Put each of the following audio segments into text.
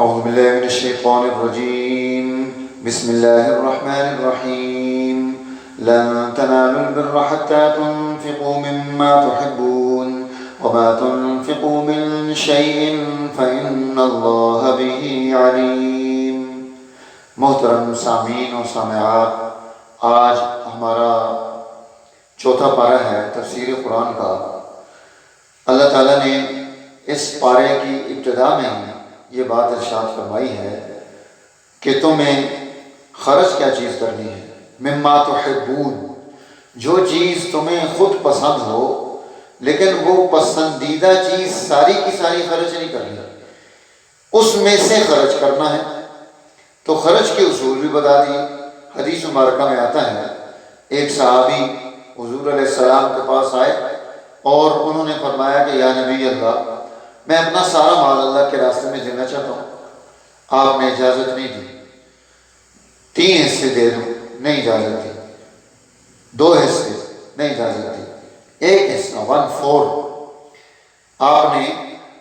أعوذ بالله من الشيطان الرجيم. بسم الله الرحمن الرحيم. لن تنالوا البر حتى تنفقوا مما تحبون وما تنفقوا من شيء فإن الله به عليم. محترم سامعین و سامعات، آج ہمارا چوتھا پارہ ہے تفسیر قرآن کا۔ اللہ تعالیٰ نے اس پارے کی ابتدا میں یہ بات ارشاد فرمائی ہے کہ تمہیں خرچ کیا چیز کرنی ہے، مما تحبون، جو چیز تمہیں خود پسند ہو، لیکن وہ پسندیدہ چیز ساری کی ساری خرچ نہیں کرنی، اس میں سے خرچ کرنا ہے۔ تو خرچ کے اصول بھی بتا دیے۔ حدیث مبارکہ میں آتا ہے، ایک صحابی حضور علیہ السلام کے پاس آئے اور انہوں نے فرمایا کہ یا نبی اللہ، میں اپنا سارا مال اللہ کے راستے میں دینا چاہتا ہوں، آپ نے اجازت نہیں دی۔ 3 حصے دے دوں، نہیں اجازت دی۔ 2 حصے، نہیں اجازت دی۔ 1 حصہ 1/4، آپ نے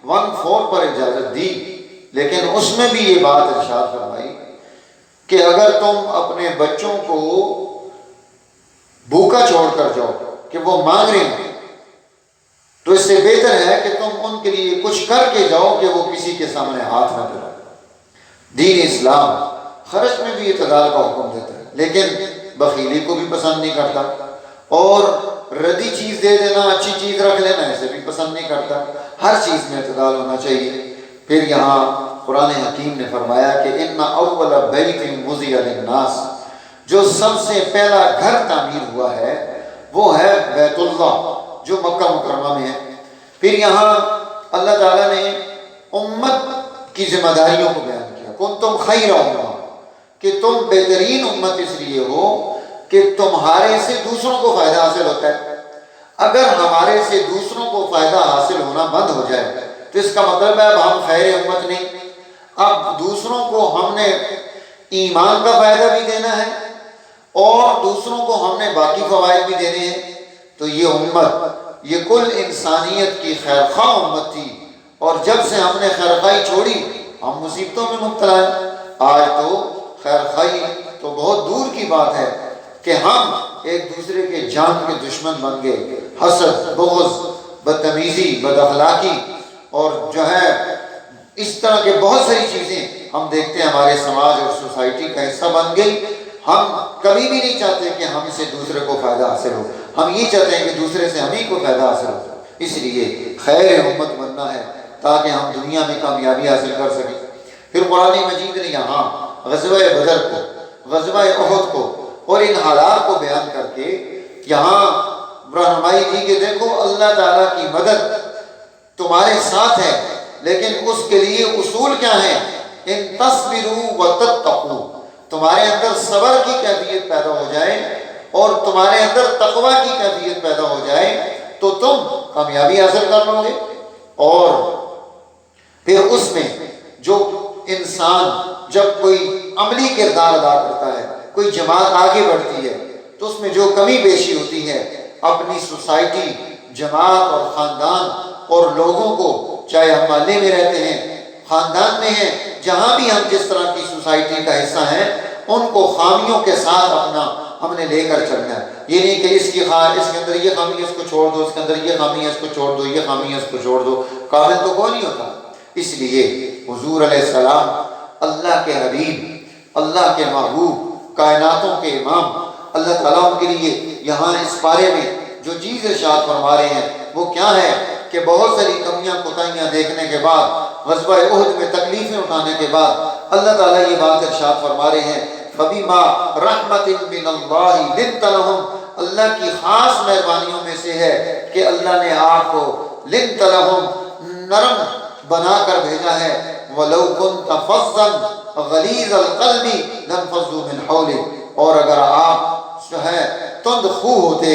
1/4 پر اجازت دی، لیکن اس میں بھی یہ بات ارشاد فرمائی کہ اگر تم اپنے بچوں کو بھوکا چھوڑ کر جاؤ کہ وہ مانگ رہے ہیں، تو اس سے بہتر ہے کہ تم ان کے لیے کچھ کر کے جاؤ کہ وہ کسی کے سامنے ہاتھ نہ پھیلائیں۔ دین اسلام خرچ میں بھی اعتدال کا حکم دیتا ہے، لیکن بخیلی کو بھی پسند نہیں کرتا، اور ردی چیز دے دینا، اچھی چیز رکھ لینا، اسے بھی پسند نہیں کرتا۔ ہر چیز میں اعتدال ہونا چاہیے۔ پھر یہاں قرآن حکیم نے فرمایا کہ ان اول بیت وضع للناس، جو سب سے پہلا گھر تعمیر ہوا ہے وہ ہے بیت اللہ جو مکہ مکرمہ میں ہے۔ پھر یہاں اللہ تعالیٰ نے امت کی ذمہ داریوں کو بیان کیا، کنتم خیر امہ، کہ تم بہترین امت اس لیے ہو کہ تمہارے سے دوسروں کو فائدہ حاصل ہوتا ہے۔ اگر ہمارے سے دوسروں کو فائدہ حاصل ہونا بند ہو جائے تو اس کا مطلب ہے اب ہم خیر امت نہیں، اب دوسروں کو ہم نے ایمان کا فائدہ بھی دینا ہے اور دوسروں کو ہم نے باقی فوائد بھی دینے ہیں۔ تو یہ امت، یہ کل انسانیت کی خیرخواہ امت تھی، اور جب سے ہم نے خیرخواہی چھوڑی ہم مصیبتوں میں مبتلا ہیں۔ آج تو خیرخواہی تو بہت دور کی بات ہے کہ ہم ایک دوسرے کے جان کے دشمن بن گئے۔ حسد، بغض، بدتمیزی، بد اخلاقی اور جو ہے اس طرح کے بہت ساری چیزیں ہم دیکھتے ہیں ہمارے سماج اور سوسائٹی کا حصہ بن گئی۔ ہم کبھی بھی نہیں چاہتے کہ ہم سے دوسرے کو فائدہ حاصل ہو، ہم یہ چاہتے ہیں کہ دوسرے سے ہم ہی کو فائدہ حاصل ہو۔ اس لیے خیر امت بننا ہے تاکہ ہم دنیا میں کامیابی حاصل کر سکیں۔ پھر قرآن مجید نے یہاں غزوہ بدر کو، غزوہ احد کو اور ان حالات کو بیان کر کے یہاں رہنمائی دی کہ دیکھو اللہ تعالیٰ کی مدد تمہارے ساتھ ہے، لیکن اس کے لیے اصول کیا ہیں؟ ان تصبروا وتتقوا، تمہارے اندر صبر کی کیفیت پیدا ہو جائے اور تمہارے اندر تقوی کی کیفیت پیدا ہو جائے تو تم کامیابی حاصل کر لو گے۔ اور پھر اس میں جو انسان جب کوئی عملی کردار ادا کرتا ہے، کوئی جماعت آگے بڑھتی ہے، تو اس میں جو کمی بیشی ہوتی ہے اپنی سوسائٹی، جماعت اور خاندان اور لوگوں کو، چاہے ہم محلے میں رہتے ہیں، خاندان میں ہیں، جہاں بھی ہم جس طرح کی سوسائٹی کا حصہ ہیں، ان کو خامیوں کے ساتھ اپنا ہم نے لے کر چلنا ہے۔ یہ نہیں کہ اس کے اندر یہ خامی ہے اس کو چھوڑ دو، اس کے اندر یہ خامی ہے اس کو چھوڑ دو، یہ خامی ہے اس کو چھوڑ دو۔ کامل تو کوئی نہیں ہوتا۔ اس لیے حضور علیہ السلام اللہ کے حبیب، اللہ کے محبوب، کائناتوں کے امام، اللہ تعالیٰ ان کے لیے یہاں اس پارے میں جو چیز ارشاد فرما رہے ہیں وہ کیا ہے کہ بہت ساری کمیاں کوتاہیاں دیکھنے کے بعد، غزوہ احد میں تکلیفیں اٹھانے کے بعد اللہ تعالیٰ یہ بات ارشاد فرما رہے ہیں فَبِمَا رَحْمَةٍ مِّنَ اللَّهِ لِنْتَ لَهُمْ، اللہ کی خاص مہربانیوں میں سے ہے کہ اللہ نے آپ کو لِنْتَ لَهُمْ نرم بنا کر بھیجا ہے۔ وَلَوْ كُنْتَ فَظًّا غَلِيظَ الْقَلْبِ لَانفَضُّوا مِنْ حَوْلِكَ، اور اگر آپ جو ہے تند خو ہوتے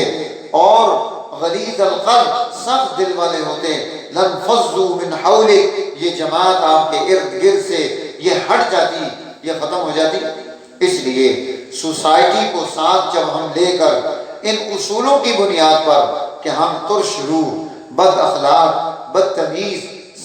اور غلیظ القلب، سخت دل والے ہوتے، لانفضوا من حولک، یہ جماعت آپ کے ارد گرد سے یہ ہٹ جاتی، یہ ختم ہو جاتی۔ اس لیے سوسائٹی کو ساتھ جب ہم لے کر ان اصولوں کی بنیاد پر کہ ہم ترش روح، بد اخلاق، بدتمیز،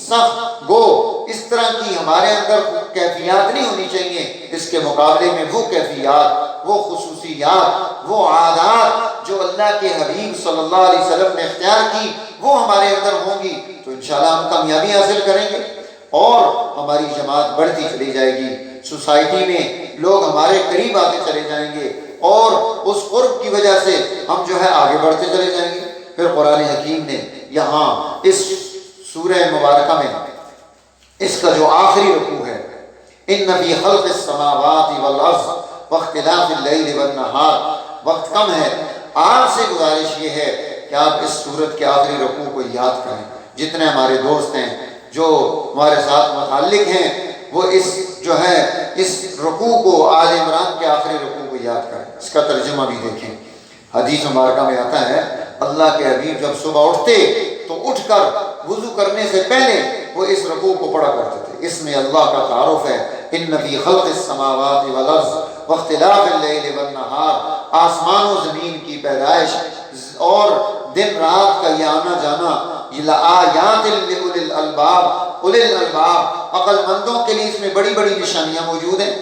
سخت گو اس طرح کی ہمارے اندر کیفیات نہیں ہونی چاہیے، اس کے مقابلے میں وہ کیفیات، وہ خصوصیات، وہ عادات جو اللہ کے حبیب صلی اللہ علیہ وسلم نے اختیار کی وہ ہمارے اندر ہوں گی تو انشاءاللہ ہم کامیابی حاصل کریں گے اور ہماری جماعت بڑھتی چلی جائے گی، سوسائٹی میں لوگ ہمارے قریب آتے چلے جائیں گے اور اس قرب کی وجہ سے ہم جو ہے آگے بڑھتے چلے جائیں گے۔ پھر قرآن حکیم نے یہاں اس سورہ مبارکہ میں اس کا جو آخری رکوع ہے، ان فی خلق السماوات والارض واختلاف اللیل والنہار، وقت کم ہے، آپ سے گزارش یہ ہے کہ آپ اس سورت کے آخری رکوع کو یاد کریں۔ جتنے ہمارے دوست ہیں جو ہمارے ساتھ متعلق ہیں وہ اس جو ہے اس رکوع کو آل عمران کے آخری رکوع کو یاد کریں۔ اس کا ترجمہ بھی دیکھیں، حدیث مبارکہ میں آتا ہے اللہ کے حبیب جب صبح اٹھتے تو اٹھ کر وضو کرنے سے پہلے وہ اس رکوع کو پڑھا کرتے تھے۔ اس میں اللہ کا تعارف ہے، ان فی خلق السماوات والارض واختلاف اللیل والنہار، آسمان و زمین کی پیدائش اور دن رات کا یہ آنا جانا، لآیات لأولی الالباب، اولی الالباب عقل مندوں کے لیے اس میں بڑی بڑی نشانیاں موجود ہیں۔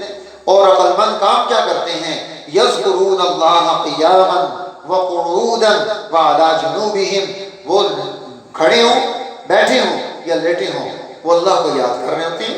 اور عقل مند کام کیا کرتے ہیں؟ یذکرون اللہ قیاما وقعودا وعلی جنوبہم، وہ کھڑے ہوں، بیٹھے ہوں یا لیٹے ہوں، وہ اللہ کو یاد کر رہے ہوتے ہیں۔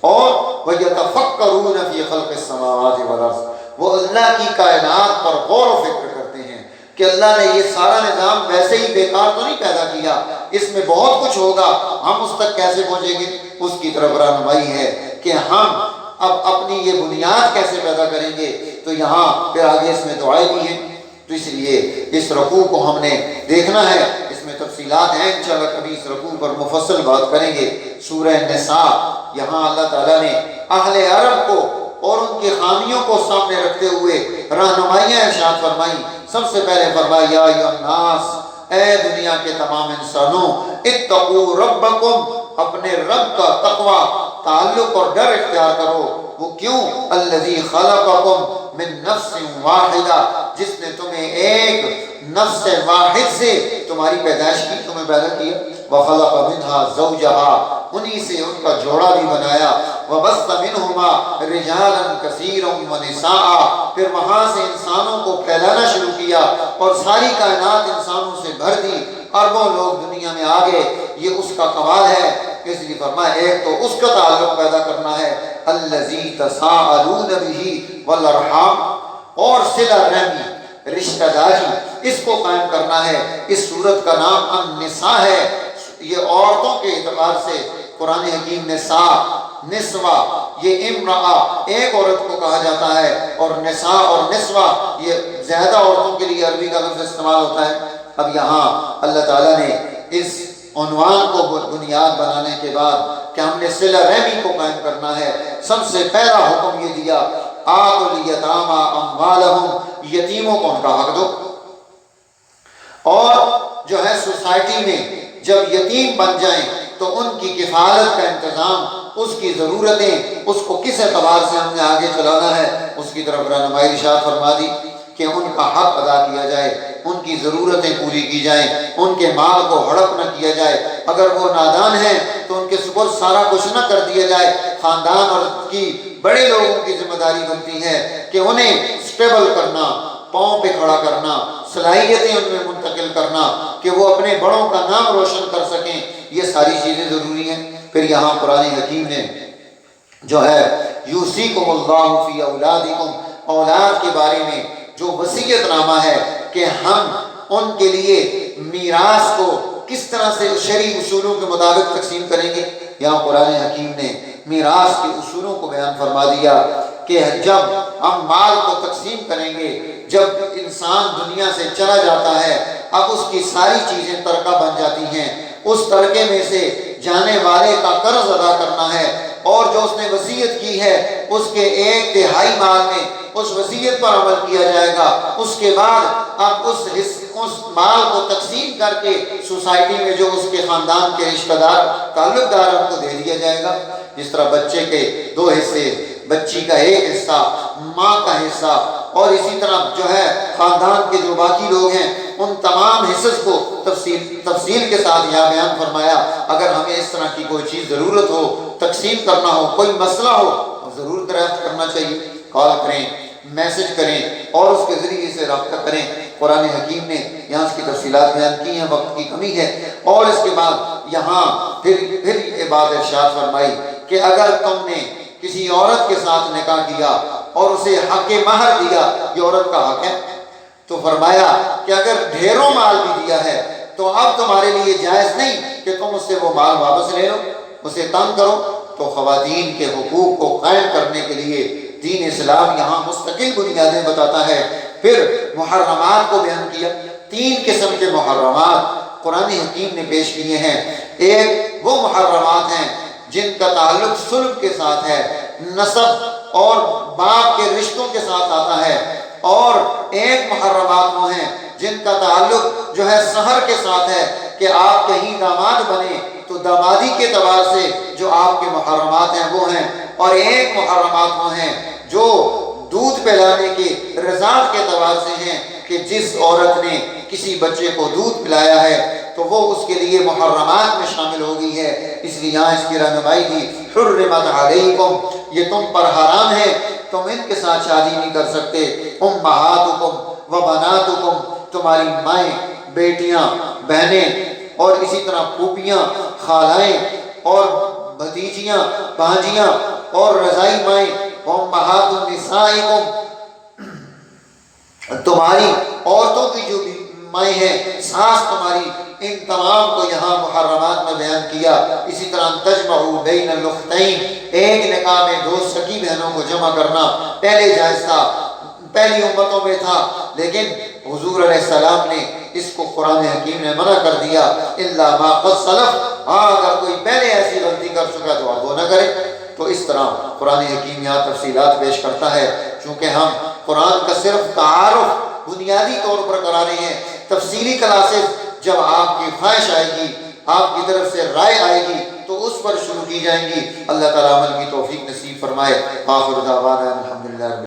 اور وَيَتَفَكَّرُونَ فِي خَلْقِ السَّمَاوَاتِ وَالْأَرْضِ، وہ اللہ کی کائنات پر غور و فکر کرتے ہیں کہ اللہ نے یہ سارا نظام ویسے ہی بیکار تو نہیں پیدا کیا، اس میں بہت کچھ ہوگا، ہم اس تک کیسے پہنچیں گے؟ اس کی طرف رہنمائی ہے کہ ہم اب اپنی یہ بنیاد کیسے پیدا کریں گے۔ تو یہاں پھر آگے اس میں دعائیں بھی ہیں، تو اس لیے اس رکوع کو ہم نے دیکھنا ہے، اس میں تفصیلات ہیں، انشاءاللہ کبھی اس رکوع پر مفصل بات کریں گے۔ سورہ نساء، یہاں اللہ تعالیٰ نے اہل عرب کو اور ان کی خامیوں کو سامنے رکھتے ہوئے رہنمائیاں ارشاد فرمائی۔ سب سے پہلے فرمایا یا ایھا الناس، اے دنیا کے تمام انسانوں، اتقوا ربکم، اپنے رب کا تقوی، تعلق اور ڈر اختیار کرو۔ وہ کیوں؟ الذی خلقکم من نفس واحدہ، جس نے تمہیں ایک نفس واحد سے تمہاری پیدائش کی، تمہیں پیدا کیا۔ وخلق منہا زوجہا، انہی سے ان کا جوڑا بھی بنایا۔ وبث منہما رجالا کثیرا ونساء، پھر وہاں سے انسانوں کو پھیلانا شروع کیا اور ساری کائنات انسانوں سے بھر دی، اربوں لوگ دنیا میں آ گئے۔ یہ اس کا کمال ہے، اس لیے فرمایا ایک تو اس کا تعلق پیدا کرنا ہے، الذی تساءلون بہ والارحام، اور صلہ رحمی، رشتہ داری، اس کو قائم کرنا ہے۔ اس سورت کا نام النساء ہے، یہ عورتوں کے اعتبار سے قرآن حکیم نساء، نسوہ، یہ امرأہ ایک عورت کو کہا جاتا ہے، اور نساء اور نسوہ یہ زیادہ عورتوں کے لیے عربی کا لفظ استعمال ہوتا ہے۔ اب یہاں اللہ تعالیٰ نے اس عنوان کو بنیاد بنانے کے بعد کہ ہم نے صلہ رحمی کو قائم کرنا ہے، سب سے پہلا حکم یہ دیا، آتوا الیتامی اموالہم، یتیموں کو ان کا حق دو۔ اور جو ہے سوسائٹی میں جب یتیم بن جائیں تو ان کی کفالت کا انتظام، اس کی ضرورتیں، اس کو کس اعتبار سے ہم نے آگے چلانا ہے، اس کی طرف رہنمائی ارشاد فرما دی کہ ان کا حق ادا کیا جائے، ان کی ضرورتیں پوری کی جائیں، ان کے مال کو ہڑپ نہ کیا جائے، اگر وہ نادان ہیں تو ان کے سپرد سارا کچھ نہ کر دیا جائے۔ خاندان اور کی بڑے لوگوں کی ذمہ داری بنتی ہے کہ انہیں سٹیبل کرنا، پاؤں پہ کھڑا کرنا، صلاحیتیں ان میں منتقل کرنا کہ وہ اپنے بڑوں کا نام روشن کر سکیں، یہ ساری چیزیں ضروری ہیں۔ پھر یہاں قرآن حکیم نے جو ہے یوصیکم اللہ فی اولادکم، اولاد کے بارے میں جو وصیت نامہ ہے کہ ہم ان کے لیے میراث کو کس طرح سے شرعی اصولوں کے مطابق تقسیم کریں گے، یہاں قرآن حکیم نے میراث کے اصولوں کو بیان فرما دیا کہ جب ہم مال کو تقسیم کریں گے، جب انسان دنیا سے چلا جاتا ہے، اب اس کی ساری چیزیں ترکہ بن جاتی ہیں، اس ترکے میں سے جانے والے کا قرض ادا کرنا ہے، اور جو اس نے وصیت کی ہے اس کے 1/3 مال میں اس وصیت پر عمل کیا جائے گا۔ اس کے بعد اب اس مال کو تقسیم کر کے سوسائٹی میں جو اس کے خاندان کے رشتہ دار تعلق دار ان کو دے دیا جائے گا۔ جس طرح بچے کے 2 حصے، بچی کا 1 حصہ، ماں کا حصہ، اور اسی طرح جو ہے خاندان کے جو باقی لوگ ہیں ان تمام حصص کو تفصیل کے ساتھ یہاں بیان فرمایا۔ اگر ہمیں اس طرح کی کوئی چیز ضرورت ہو، تقسیم کرنا ہو، کوئی مسئلہ ہو، تو ضرور دریافت کرنا چاہیے، کال کریں، میسج کریں اور اس کے ذریعے سے رابطہ کریں۔ قرآن حکیم نے یہاں اس کی تفصیلات بیان کی ہیں، وقت کی کمی ہے، اور اس کے بعد یہاں پھر یہ بات ارشاد فرمائی کہ اگر تم نے کسی عورت کے ساتھ نکاح کیا اور اسے حق مہر دیا، یہ عورت کا حق ہے، تو فرمایا کہ اگر ڈھیروں مال بھی دیا ہے تو اب تمہارے لیے جائز نہیں کہ تم اس سے وہ مال واپس لے لو، اسے تنگ کرو۔ تو خواتین کے حقوق کو قائم کرنے کے لیے دین اسلام یہاں مستقل بنیادیں بتاتا ہے۔ پھر محرمات کو بیان کیا، 3 قسم کے محرمات قرآن حکیم نے پیش کیے ہیں۔ ایک وہ محرمات ہیں جن کا تعلق صلب کے ساتھ ہے، نسب اور باپ کے رشتوں کے ساتھ آتا ہے، اور ایک محرمات وہ ہیں جن کا تعلق جو ہے سحر کے ساتھ ہے کہ آپ کہیں داماد بنے تو دامادی کے اعتبار سے جو آپ کے محرمات ہیں وہ ہیں، اور ایک محرمات وہ ہیں جو دودھ پلانے کے رضاعت کے اعتبار سے ہیں کہ جس عورت نے کسی بچے کو دودھ پلایا ہے تو وہ اس کے لیے محرمات میں شامل ہو گئی ہے۔ اس لیے یہاں اس کی رہنمائی تھی، حرمت علیکم، یہ تم پر حرام ہے، تم ان کے ساتھ شادی نہیں کر سکتے۔ امہاتکم و بناتکم، تمہاری مائیں، بیٹیاں، بہنیں، اور اسی طرح پھوپھیاں، خالائیں اور بھتیجیاں، بھانجیاں اور رضائی مائیں، امہات نسائکم، تمہاری عورتوں کی جو بھی مائیں ہیں، ساس تمہاری، ان تمام کو یہاں محرمات میں بیان کیا۔ اسی طرح تجمعوا بین الاختین، ایک نکاح میں 2 سگی بہنوں کو جمع کرنا پہلے جائز تھا، پہلی امتوں میں تھا، لیکن حضور علیہ السلام نے اس کو قرآن حکیم نے منع کر دیا، الا ما قد سلف، اگر کوئی پہلے ایسی غلطی کر چکا تو اب وہ نہ کرے۔ تو اس طرح قرآن حکیم یہاں تفصیلات پیش کرتا ہے۔ چونکہ ہم قرآن کا صرف تعارف بنیادی طور پر کرا رہے ہیں، تفصیلی کلاسز جب آپ کی خواہش آئے گی، آپ کی طرف سے رائے آئے گی تو اس پر شروع کی جائیں گی۔ اللہ تعالیٰ عمل کی توفیق نصیب فرمائے۔ آخر دعوانا الحمدللہ۔